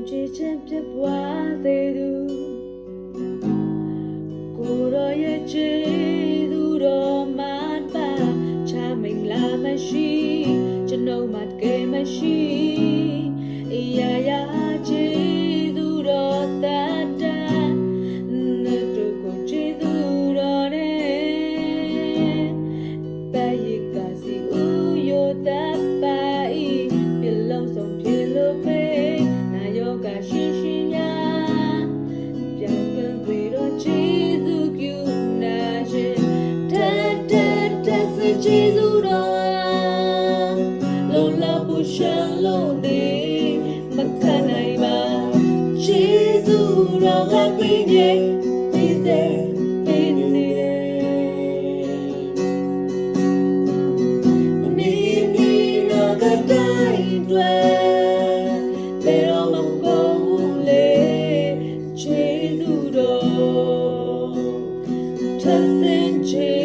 ပြေခြင်းပြပွားသေးသူကိုရောရဲ့ချေသူတော်မတ်ပါချမင်လာမရှိကျွန်ုပ်မတကယ်မရှိအရာရာချေသူတော်တတ်တာနဲ့တို့ကိုချေသူတော်နဲ့ပဲရကစီဦးယောတတ်ပါဤပြလုံးစုံပြေလို့ပဲနာယောဂရှိရှိများပြန်ကန်ပြီးတော့ချေသူကျူနာရှင်တတ်စချေသူတော်လုံးလာဖို့ရှန်လုံးနေမခံနိုင်ပါချေသူတော်ကပြီးနေပြီးတဲ့ပြီးနေနေနေတော့ကတိုင်းတွေဘယ်တော့မှမကုန်ဘူးလေချေသူတော်ထပ်စင်ချေ